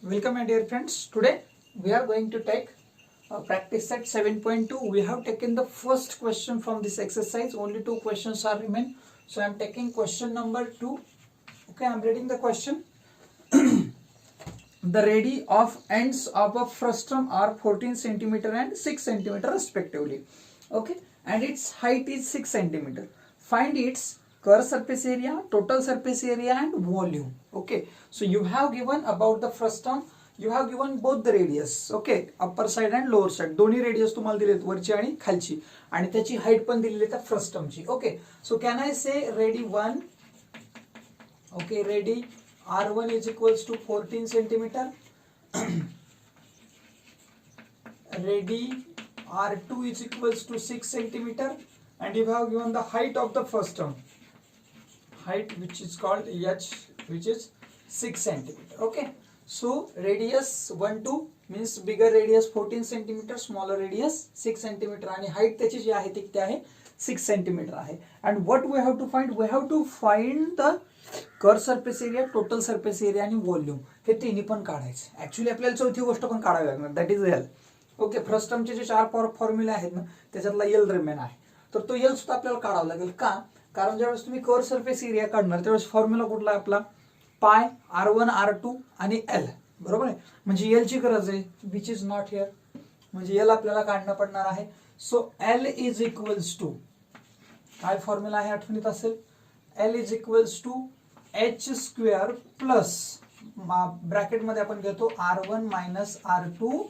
Welcome my dear friends. Today we are going to take practice set 7.2. We have taken the first question from this exercise. Only two questions are remain. So I am taking question number 2. Okay, I am reading the question. The radii of ends of a frustum are 14 centimeter and 6 centimeter respectively. Okay, and its height is 6 centimeter. Find its curved surface area, total surface area and volume. Okay, so you have given about the frustum, you have given both the radius. Okay, upper side and lower side दोन्ही radius तुम्हाला दिलेत, वरची आणि खालची, आणि त्याची height पण दिलेली आहे फ्रस्टमची. ओके, सो कॅन आय से ready 1. Okay, ready R1 is equals to 14 centimeter. Ready R2 is equals to 6 centimeter, and you have given the height of the frustum, height which is called H, which is 6 centimeter. Okay, so radius 1 2 means bigger radius 14 centimeter, smaller radius 6 centimeter, आणि height त्याची जी आहे ती आहे 6 centimeter आहे. And what we have to find? We have to find the curve surface area, total surface area आणि volume. हे तिन्ही पण काढायचे. ऍक्च्युली आपल्याला चौथी गोष्ट पण काढावी लागणार, दॅट इज एल. ओके, फ्रस्टमचे जे 4 फॉर्म्युले आहेत ना, त्याच्यातला एल रिमेन आहे, तर तो एल सुद्धा आपल्याला काढावा लागेल. का? कारण ज्यावेळेस तुम्ही कर्व सरफेस एरिया काढणार त्यावेळेस फॉर्म्युला कुठला आहे आपला? पाय R1 R2 आणि एल, बरोबर आहे. म्हणजे एल ची गरज आहे, विच इज नॉट हिअर, म्हणजे एल आपल्याला काढणं पडणार आहे. So L is equals to, काय फॉर्म्युला आहे आठवणीत असेल? L is equals to H square plus bracket मध्ये आपण घेतो R1 minus R2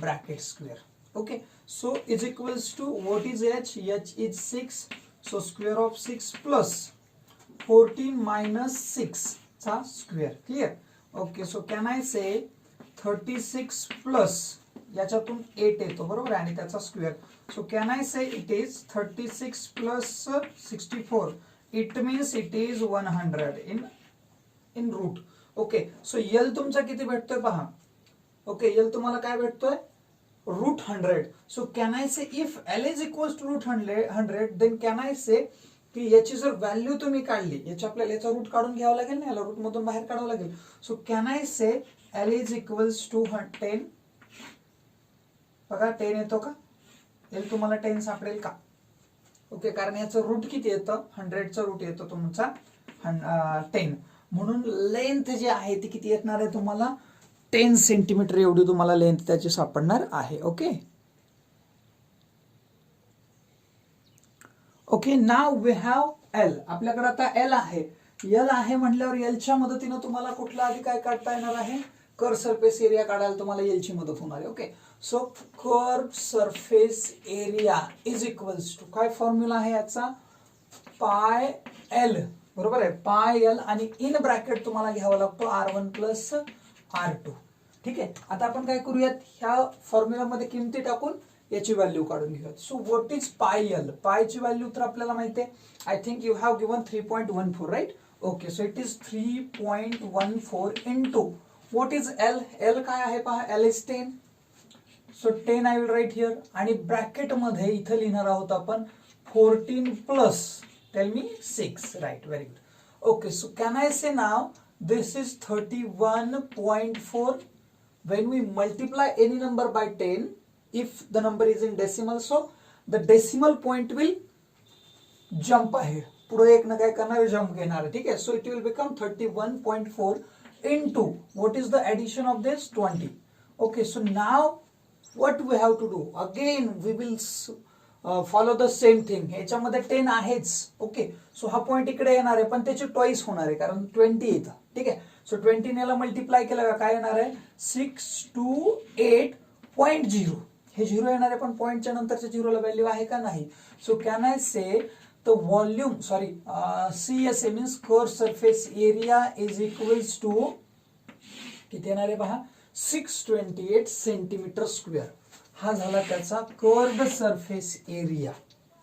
bracket square. Okay, so is equals to what is H? H is 6, so square of 6 plus 14 minus 6 चा square. Clear? Okay, so can I say 36 plus याच्यातून 8 येतो, बरोबर, आणि त्याचा square. So can I से it is 36 plus 64. It means it is 100 in root. Okay, so L तुमचा किती भेटतोय पहा. ओके, एल तुम्हाला काय भेटतोय? Root 100. So can I say if L is equals to root 100, then can I say की याची जर व्हॅल्यू तुम्ही काढली, याची आपल्याला याचा रूट काढून घ्यावा लागेल ना, याला रूट मधून बाहेर काढावं लागेल. सो कॅन आय से एल इज इक्वल्स टू 10. बघा 10 येतो का? एल तुम्हाला 10 सापडेल का? ओके, कारण याचं रूट किती येतं? 100चं रूट येतं तुमचा 10, म्हणून लेंथ जी आहे ती किती येणार आहे तुम्हाला? 10 सेंटीमीटर एवढी तुम्हाला लेंथ त्याची सापडणार आहे. Okay okay, now we have L. आपल्याकडे आता एल आहे. एल आहे म्हटल्यावर एलच्या मदतीनं तुम्हाला कुठला आधी काय काढता येणार आहे? कर्व सरफेस एरिया काढायला तुम्हाला एल ची मदत होणार आहे. Okay, so curve surface area is equals to, काय फॉर्म्युला आहे याचा? पाय एल, बरोबर आहे, पाय एल, आणि इन ब्रॅकेट तुम्हाला घ्यावा लागतो R1 प्लस R2. ठीक आहे, आता आपण काय करूयात, ह्या फॉर्म्युलामध्ये किमती टाकून याची व्हॅल्यू काढून घेऊयात. So what is pi L? पायची व्हॅल्यू तर आपल्याला माहिती आहे. I think you have given 3.14, right? Okay, so it is 3.14 into what is L? L काय आहे पहा, L is 10. So 10 I will write here, आणि ब्रॅकेट मध्ये इथं लिहिणार आहोत आपण 14 plus, tell me, 6, right, very good. Okay, so can I say now this is 31.4. when we multiply any number by 10, if the number is in decimal, so the decimal point will jump ahead, पुढे एक ना काय करणार, jump घेणार. ठीक आहे, so it will become 31.4 into what is the addition of this? 20. Okay, so now what we have to do? Again we will follow the same thing. ह्याच्यामध्ये 10 आहेच. ओके, सो हा पॉइंट इकडे येणार आहे, पण त्याची ट्वाइस होणार आहे कारण 20 येतं. ठीक आहे, सो 20 ने ला मल्टिप्लाय केलं का काय येणार आहे? 628.0. हे 0 येणार आहे, पण पॉइंटच्या नंतरच्या 0 ला व्हॅल्यू आहे का? नाही. सो कॅन आय से the volume, sorry, CSA means curved surface area is equals to किती येणार आहे पहा? 628 सेंटीमीटर स्क्वेअर. हा झाला त्याचा कर्व्ड सरफेस एरिया.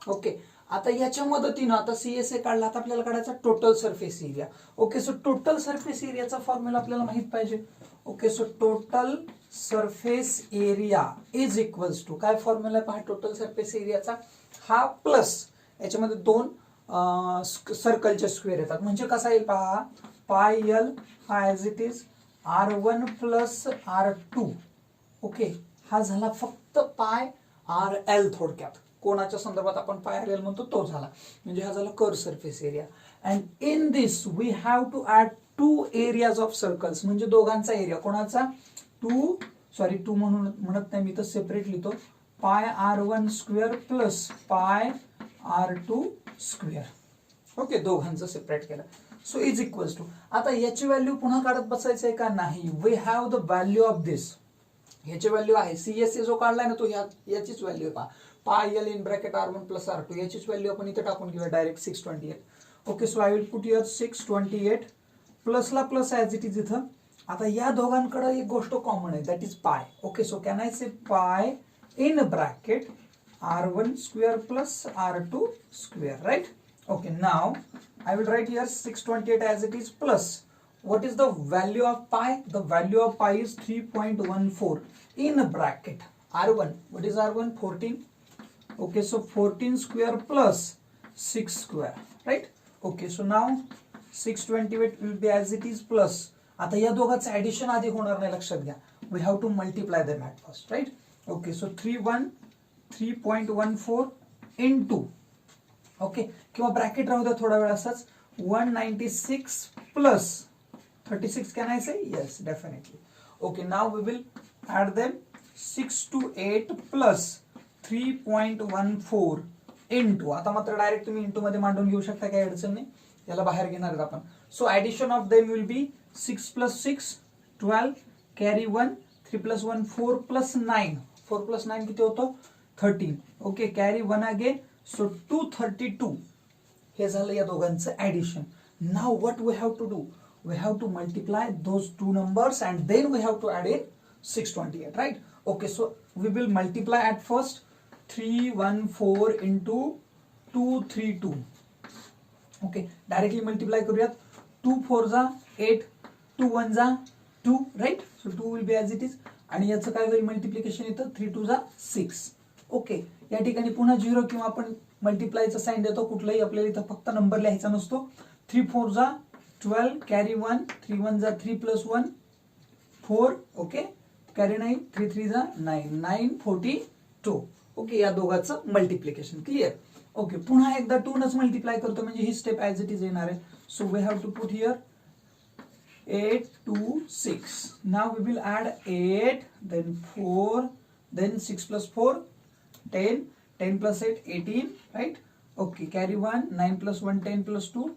ओके, आता याच्या मदतीनं आता CSA काढला, आता आपल्याला काढायचा total surface area. Okay, so total surface एरियाचा फॉर्म्युला आपल्याला माहित पाहिजे. Okay, so total surface area is equals to, काय फॉर्म्युला पहा टोटल सरफेस एरियाचा? हा प्लस याच्यामध्ये 2 सर्कलचे स्क्वेअर येतात, म्हणजे कसा येईल पहा, पाय एल हा as it is R1 plus R2. Okay, हा झाला फक्त पाय RL. थोडक्यात कोणाच्या संदर्भात आपण पाय RL म्हणतो तो झाला, म्हणजे हा झाला curve surface area. And in this we have to add 2 areas of circles, म्हणजे दोघांचा एरिया. कोणाचा? टू म्हणून म्हणत नाही मी, तर सेपरेट लिहितो. पाय R1 स्क्वेअर प्लस पाय R2 स्क्वेअर. ओके, दोघांचं सेपरेट केलं. सो इज इक्वल्स टू, आता याची व्हॅल्यू पुन्हा काढत बसायचंय का? नाही. We have the value of this. ह्याची व्हॅल्यू आहे CSA जो काढलाय ना तो याचीच व्हॅल्यू आहे. Pi L in bracket R1 plus R2 याचीच व्हॅल्यू आपण इथे टाकून घेऊया direct 628. Okay, so I will put your 628 प्लसला प्लस ॲज इट इज इथं. आता या दोघांकडे एक गोष्ट कॉमन आहे, that is pi. Okay, so can I say pi in bracket R1 square plus R2 square, right? Okay, now I will write here 628 as it is plus. What is the value of pi? The value of pi is 3.14 in bracket R1. What is R1? 14. Okay, so 14 square plus 6 square, right? Okay, so now 628 will be as it is plus. आता या दोघांचं addition आधी होणार नाही, लक्षात घ्या. We have to multiply them at first, right? Okay, so 3.14 into, okay, किंवा bracket राहू द्या थोडा वेळ असाच, 196 plus 36. Can I say? Yes, definitely. Okay, now we will add them 628 plus 3.14 into. आता मात्र डायरेक्ट तुम्ही इंटू मध्ये मांडून घेऊ शकता, काही अडचण नाही, याला बाहेर घेणार आहेत आपण. So addition of them will be 6 plus 6 12, carry 1, 3 plus 1 4 plus 9, 4 plus 9 किती होतो? 13. Okay, carry 1 again, so 232. हे झालं या दोघांचं addition. Now what we have to do? We have to multiply those 2 numbers and then we have to add in 628, right? Okay, so we will multiply at first 314 into 232. Okay, directly multiply करूयात. 2 4 जा 8, 2 1 जा 2, right? So 2 will be as it is. आणि याचं काय होईल multiplication येतं? 3 2 जा 6. Okay, या ठिकाणी पुन्हा 0 किंवा आपण मल्टिप्लायचा साइन देतो, कुठलाही आपल्याला इथं फक्त नंबर लिहायचा नसतो. 3 4 जा 12, कॅरी 1, 3 1 जा 3 प्लस 1 4, ओके, कॅरी 9, 3 3 जा 9, 9 42. ओके, या दोघांचं मल्टिप्लिकेशन क्लिअर. ओके, पुन्हा एकदा 2 नच मल्टिप्लाय करतो, म्हणजे ही स्टेप ॲज इट इज येणार आहे. So we have to put here 8 2 6. Now we will add 8, then 4, then 6 plus 4 10, 10 plus 8 18, right? Okay, carry 1, 9 plus 1 10 plus 2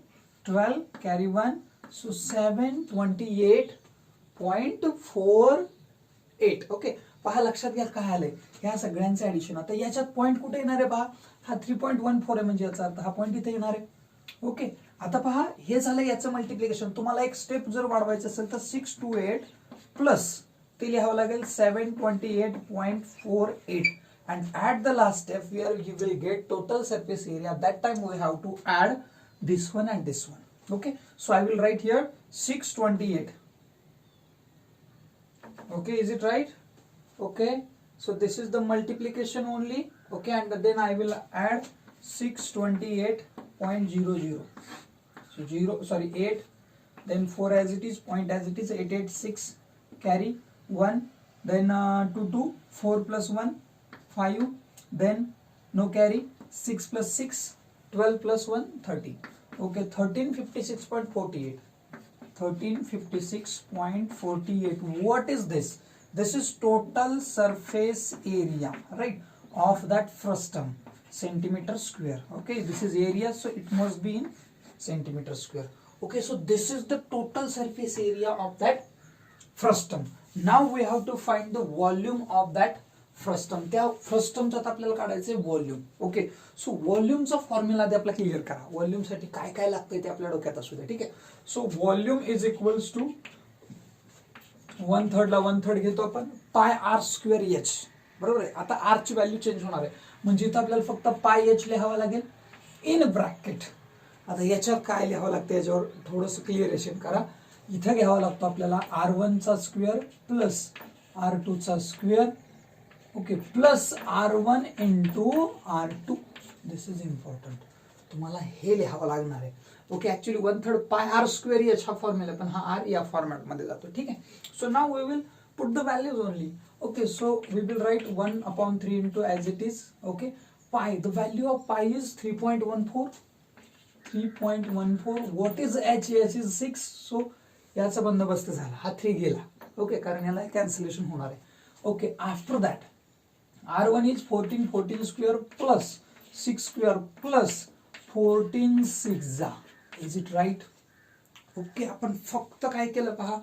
12, carry 1, so 728.48. Okay, पहा लक्षात घ्या काय आलंय, ह्या सगळ्यांचं ऍडिशन. आता याच्यात पॉईंट कुठे येणार आहे पहा, हा 3.14 आहे, म्हणजे याचा अर्थ हा पॉईंट इथे येणार आहे. ओके, आता पहा हे झालं याचं मल्टिप्लिकेशन. तुम्हाला एक स्टेप जर वाढवायचं असेल तर 628 प्लस ते लिहावं लागेल 728.48. and at the last step where you will get total surface area, that time we have to add this one and this one. Okay, so I will write here 628. Okay, is it right? Okay, so this is the multiplication only. Okay, and then I will add 628.00. so 8, then 4 as it is, point as it is, 886, carry 1, then 2 2, 4 plus 1 5, then no carry 6 plus 6 12 plus 1 13. Okay, 1356.48. 1356.48. What is this? This is total surface area, right, of that frustum, centimeter square. Okay, this is area, so it must be in centimeter square. Okay, so this is the total surface area of that frustum. Now we have to find the volume of that frustum. त्या फ्रस्टमच्यात आपल्याला काढायचंय volume. Okay, सो व्हॉल्यूमचा formula आधी आपला clear करा. व्हॉल्यूमसाठी काय काय लागतंय ते आपल्या डोक्यात असू द्या, ठीक आहे? सो व्हॉल्यूम इज इक्वल्स टू 1/3 ला 1/3 घेतो आपण पाय आर स्क्वेअर एच, बरोबर आहे. आता आर ची व्हॅल्यू चेंज होणार आहे, म्हणजे इथं आपल्याला फक्त पाय एच लिहावं लागेल इन ब्रॅकेट. आता याच्यावर काय लिहावं लागतं याच्यावर थोडंसं क्लिअरेशन करा. इथं घ्यावा लागतो आपल्याला R1 चा स्क्वेअर प्लस R2 चा square, okay, plus R1 into R2. This is important. तुम्हाला हे लिहावं लागणार आहे. Okay, actually 1/3 pi R square H हा फॉर्म्युला, पण हा आर या फॉर्मॅट मध्ये जातो. ठीक आहे. So now we will put the values only. Okay, so we will write 1/3 into as it is. Okay, pi, the value of pi is 3.14. 3.14. What is H? H is 6. सो याचा बंदोबस्त झाला, हा 3 गेला. ओके, कारण याला कॅन्सलेशन होणार आहे. Okay, after that R1 is 14. 14 square plus 6 square plus 14 6. Is it right? Okay, आपण फक्त काय केलं पहा,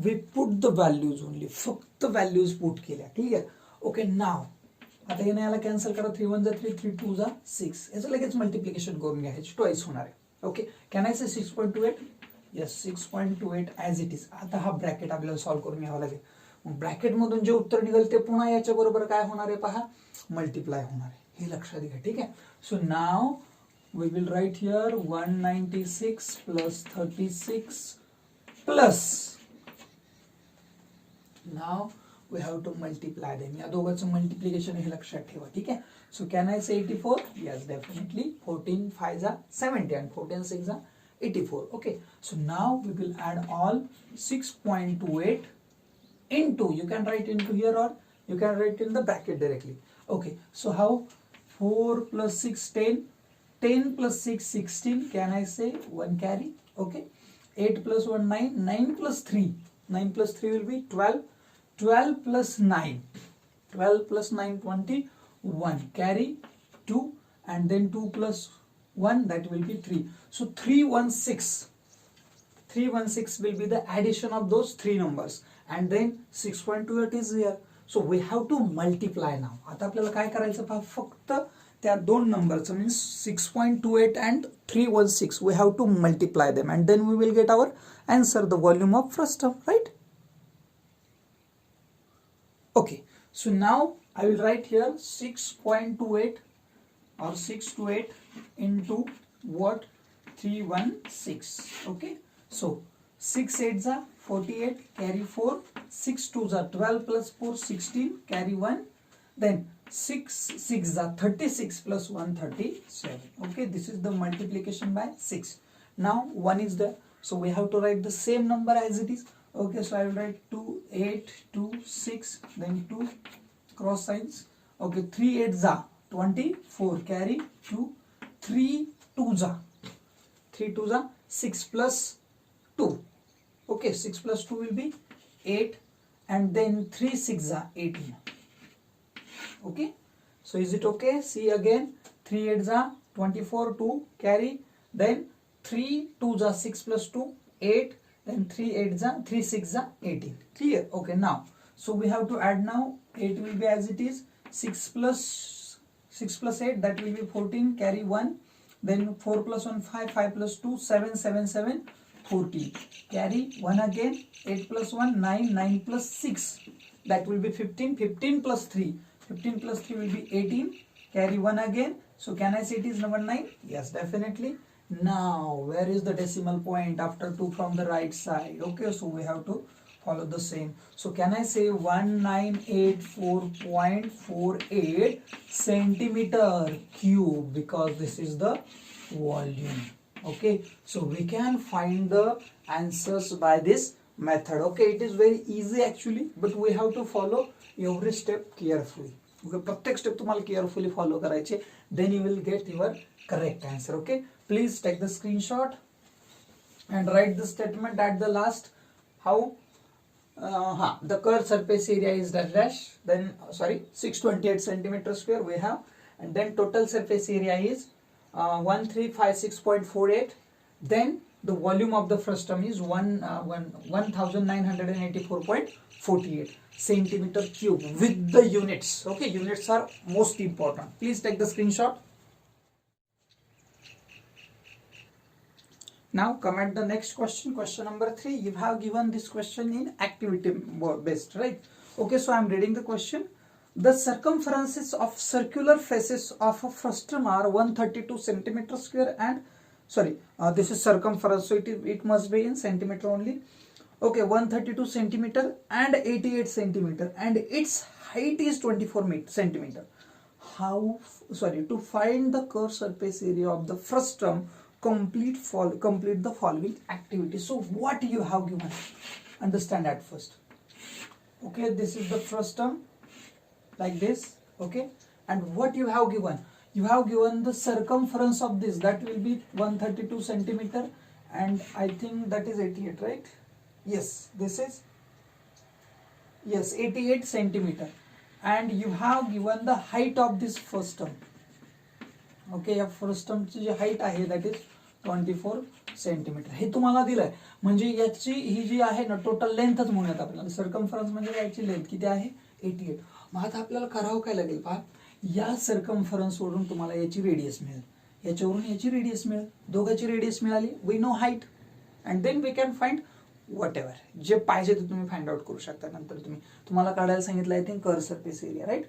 we put the values only, फक्त व्हॅल्यूज पुट केल्या. क्लिअर? ओके, नाव आता येणं याला कॅन्सल करा. 3 1 3, 3 2 6. याचं लगेच मल्टिप्लिकेशन करून घ्या, ह्याची ट्वाइस होणार आहे. ओके, कॅन आय से 6.28? Yes, 6.28 as it is. आता हा ब्रॅकेट आपल्याला सॉल्व्ह करून घ्यावा लागेल. ब्रॅकेट मधून जे उत्तर निघेल ते पुन्हा याच्या बरोबर काय होणार आहे पहा, मल्टिप्लाय होणार आहे. हे लक्षात घ्या. ठीक आहे. So now we will write here 196 plus 36 plus, now we have to multiply them. या दोघांचं मल्टिप्लिकेशन हे लक्षात ठेवा. ठीक आहे. सो कॅन आय से 84? Yes, definitely. 14 5 70 and 14 6 84. Okay, so now we will add all 6.28 into, you can write into here or you can write in the bracket directly. Okay, so how? 4 plus 6 10, 10 plus 6 16, can I say 1 carry? Okay, 8 plus 1 9, 9 plus 3, 9 plus 3 will be 12, 12 plus 9, 12 plus 9 21, carry 2, and then 2 plus 1, that will be 3. So 316, 316 will be the addition of those three numbers, and then 6.28 is here. So we have to multiply now. आता आपल्याला काय करायचं पहा, फक्त त्या दोन नंबरचं means 6.28 and 316 we have to multiply them, and then we will get our answer, the volume of first term, right? Okay, so now I will write here 6.28 or 628 into what? 316. Okay, so 6 8s are 48, carry 4, 6 2s are 12 plus 4 16, carry 1, then 6 6s are 36 plus 1 37. Okay, this is the multiplication by 6. Now 1 is there, so we have to write the same number as it is. Okay, so I will write 2 8 2 6, then 2 cross signs. Okay, 3 8s are 24, carry 2, 3 2s are 6 plus 2. Okay, 6 plus 2 will be 8, and then 3 6 are 18. Okay, so is it okay? See again, 3 8s are 24, 2 carry, then 3 2s are 6 plus 2 8, then 3 8s are 3 6 are 18. Clear? Okay, now so we have to add now. 8 will be as it is, 6 plus 8, that will be 14, carry 1, then 4 plus 1 5, 5 plus 2 7, 7 7 14, carry 1 again, 8 plus 1 9, 9 plus 6, that will be 15, 15 plus 3, 15 plus 3 will be 18, carry 1 again. So can I say it is number 9? Yes, definitely. Now where is the decimal point after 2 from the right side? Okay, so we have to follow the same. So can I say 1984.48 centimeter cube, because this is the volume. Okay, so we can find the answers by this method. Okay, it is very easy actually, but we have to follow every step carefully. Okay, प्रत्येक step तुम्हाला carefully follow करायचे, then you will get your correct answer. Okay, please take the screenshot and write the statement at the last. How? The curved surface area is dash, then 628 centimeter square we have, and then total surface area is 1356.48. Then the volume of the first term is 1984.48 centimeter cube with the units. Okay, units are most important. Please take the screenshot. Now come at the next question, question number 3. You have given this question in activity based, right? Okay, so I am reading the question. The circumferences of circular faces of a frustum are 132 centimeter square and this is circumference, so it must be in centimeter only. Okay, 132 centimeter and 88 centimeter, and its height is 24 centimeter. to find the curved surface area of the first term, complete the following activity. So what you have given, understand at first. Okay, this is the first term like this. Okay, and what you have given, you have given the circumference of this, that will be 132 centimeter, and I think that is 88, right? Yes, this is, yes, 88 centimeter, and you have given the height of this first term. Okay, या first टर्मची जी height आहे that is 24 centimetre. हे तुम्हाला दिलंय, म्हणजे याची ही जी आहे ना total लेंथच म्हणूयात आपल्याला. सर्कमफरन्स म्हणजे याची लेंथ किती आहे 88. मग आता आपल्याला करावं काय लागेल पहा, या सर्कमफरन्स वरून तुम्हाला याची रेडियस मिळेल, याच्यावरून याची रेडियस मिळेल, दोघांची रेडियस मिळाली, we know height and then we can find whatever, जे पाहिजे ते तुम्ही फाइंड आउट करू शकता. नंतर तुम्हाला काढायला सांगितलं I think curve surface area, right?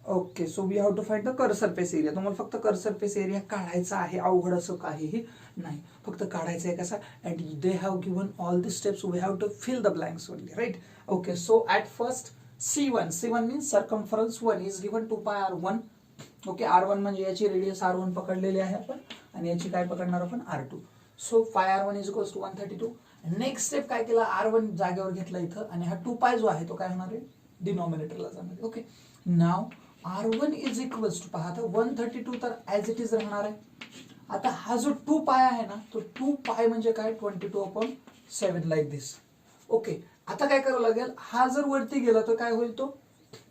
Okay, so we have to find the curve surface area. तुम्हाला फक्त कर्व सरफेस एरिया काढायचा आहे, अवघड असं काहीही नाही, फक्त काढायचं आहे कसा. And they have given all the steps, we have to fill the blanks only, right? Okay, so at first C1 means circumference 1 is given 2πr1. Okay, R1 म्हणजे याची रेडियस R1 पकडलेली आहे आपण, आणि याची काय पकडणार आपण R2. So πr1 is equals to 132. Next step काय केला, R1 जागेवर घेतला इथं, आणि हा 2π जो आहे तो काय होणार आहे, डिनॉमिनेटरला जाणार. Okay, now R1 is equals to, पहा आता 132 तर ऍज इट इज राहणार आहे. आता हा जो 2π आहे ना, तो 2π म्हणजे काय, 22/7 लाईक दिस. ओके, आता काय करावं लागेल, हा जर वरती गेला तर काय होईल, तो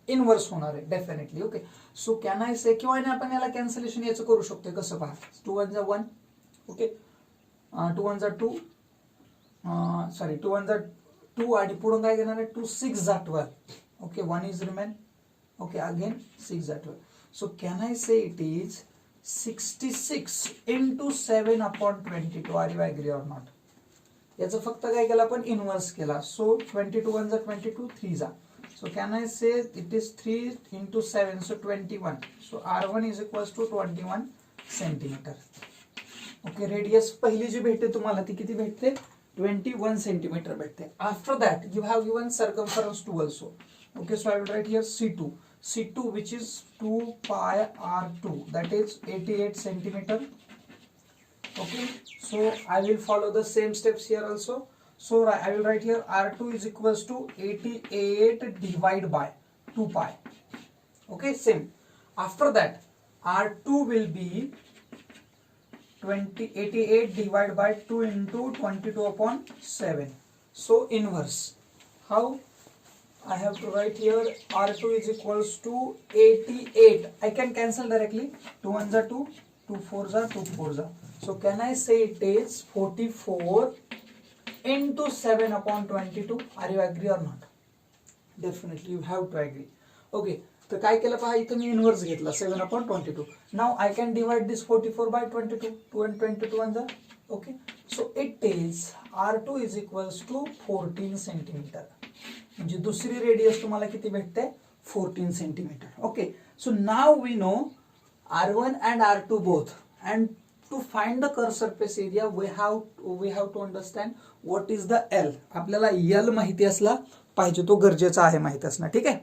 इनवर्स होणार आहे definitely. Okay, so can I से, किंवा आपण याला कॅन्सलेशन याचं करू शकतो, कसं पहा, 2 1 जा 1, ओके, 2 1 जा 2, सॉरी 2 1 जा 2, आणि पुढे काय घेणार आहे, 2 6 जा 12. Okay, 1 is remain. Okay, again 6 at 12. So can I say it is 66 into 7/22? Are you agree or not? याचं फक्त काय केलं आपण, इनवर्स केला. सो 22 1 जा 22, 3 जा. So can I say it is 3 into 7, so 21. So R1 is equals to 21 centimeter. Okay, radius पहिली जी भेटते तुम्हाला ती किती भेटते, 21 सेंटीमीटर भेटते. After that you have given circumference 2 also. Okay, so I will write here C2 which is 2πr2, that is 88 centimeter. Okay, so I will follow the same steps here also. So I will write here R2 is equals to 88 divided by 2π. Okay, same. After that R2 will be 88 divided by 2 into 22/7. So inverse. How? I have to write here R2 is equals to 88. I can cancel directly. 2 1 za 2, 2 4 za 2 4 za. So can I say it is 44 into 7/22? Are you agree or not? Definitely you have to agree. Okay, तर काय केलं पहा, इथं मी inverse घेतला 7/22. Now I can divide this 44 by 22. 2 and 22 1 za. Okay, so it is R2 is equals to 14 centimeter. म्हणजे दुसरी radius तुम्हाला किती भेटते, 14 centimetre. Okay, so now we know R1 and R2 both, and to find the curved surface area we have to understand what is the L. आपल्याला L माहिती असला पाहिजे, तो गरजेचा आहे माहिती असणं, ठीक आहे.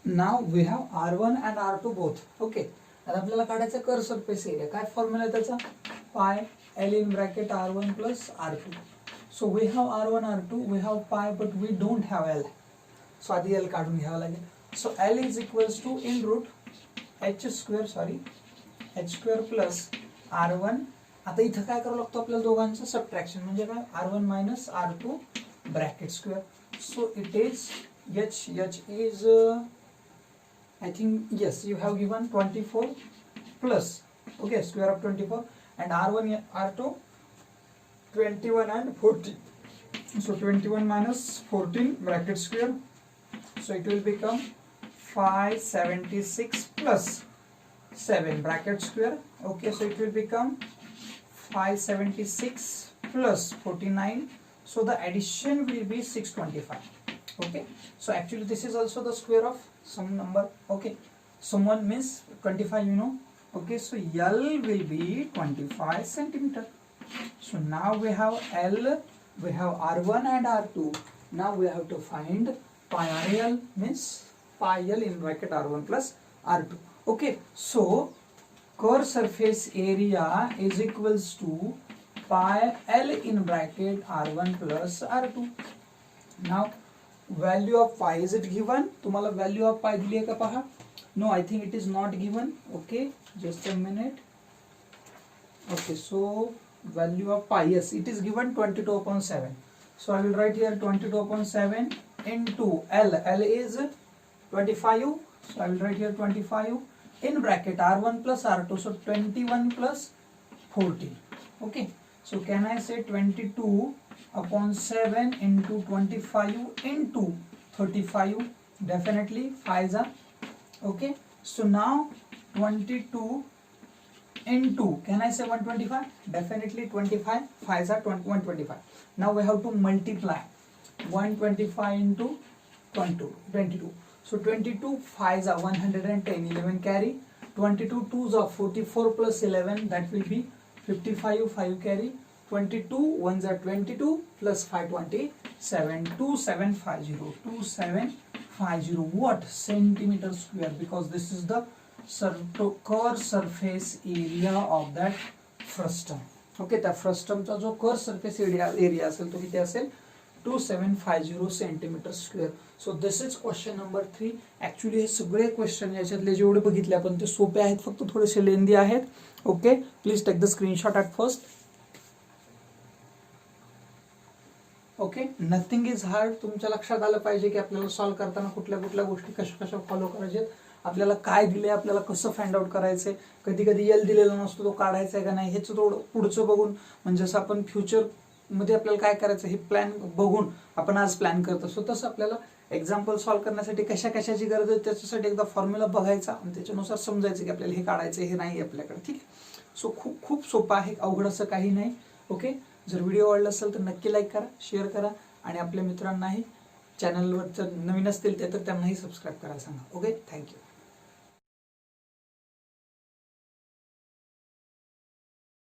Now we have R1 and R2 both. Okay, आता आपल्याला काढायचं कर्व सरफेस एरिया. काय फॉर्म्युला आहे त्याचा, पाय L in bracket R1 plus R2. So we have R1, R2, we have pi, but we don't have L. So आधी L काढून घ्यावं लागेल. So L is equals to in root h square plus R1. आता इथं काय करावं लागतं आपल्याला, दोघांचं सबट्रॅक्शन, म्हणजे काय, R1 minus R2 bracket square. So it is h is I think, yes, you have given 24 plus, okay, square of 24, and R1 R2 21 and 14. So 21 minus 14 bracket square. So it will become 576 plus 7 bracket square. Okay, so it will become 576 plus 49. So the addition will be 625. Okay, so actually this is also the square of some number. Okay, someone means 25, you know. Okay, so L will be 25 centimeter. So now we have L, we have R1 and R2. Now we have to find pi r L, means pi l in bracket r1 plus r2. Okay, so curved surface area is equals to pi l in bracket r1 plus r2. Now value of pi, is it given? तुम्हाला value of pi दिली आहे का पहा? No, I think it is not given. Okay, just a minute. Okay, so value of pi, yes, it is given 22/7. So I will write here 22/7 into L. L is 25. So I will write here 25 in bracket r1 plus r2. So 21 plus 14. Okay, so can I say 22/7 into 25 into 35? Definitely 5s are. Okay, so now 22 into, can I say 125? Definitely 25, 5s are 125. Now we have to multiply 125 into 22. So 22 5s are 110, 11 carry, 22 2s are 44 plus 11, that will be 55, 5 carry, 22 1s are 22 plus 5 27, 2750 what? Centimeter square, because this is the curved surface area of that frustum. Okay, त्या फ्रस्टमचा जो curve surface area असेल तो किती असेल? 2750 centimetre square. So this is question number 3. Actually हे सगळे question याच्यातले जेवढे बघितले आपण ते सोपे आहेत, फक्त थोडेसे लेंदी आहेत. Okay, please take the screenshot at first. Okay, nothing is hard. तुमच्या लक्षात आलं पाहिजे की आपल्याला सॉल्व्ह करताना कुठल्या कुठल्या गोष्टी कशा कशा फॉलो करायच्या, आपल्याला काय दिले, आपल्याला कसं फाइंड आउट करायचंय. कधी कधी एल दिलेला नसतो, तो काढायचा आहे का नाही हेच थोडं पुढचं बघून, म्हणजे असं आपण फ्युचर मध्ये आपल्याला काय करायचं हे प्लॅन बघून आपण आज प्लॅन करत असतो, तसं आपल्याला एक्झाम्पल सॉल्व्ह करण्यासाठी कशा कशाची गरज आहे त्याच्यासाठी एकदा फॉर्म्युला बघायचा आणि त्याच्यानुसार समजायचं की आपल्याला हे काढायचं हे नाही आपल्याकडे. ठीक आहे, सो खूप खूप सोपं आहे, अवघड असं काही नाही. ओके, जर व्हिडिओ आवडला असेल तर नक्की लाईक करा, शेअर करा आणि आपल्या मित्रांनाही चॅनलवर जर नवीन असतील ते तर त्यांनाही सबस्क्राईब करायला सांगा. Okay, thank you.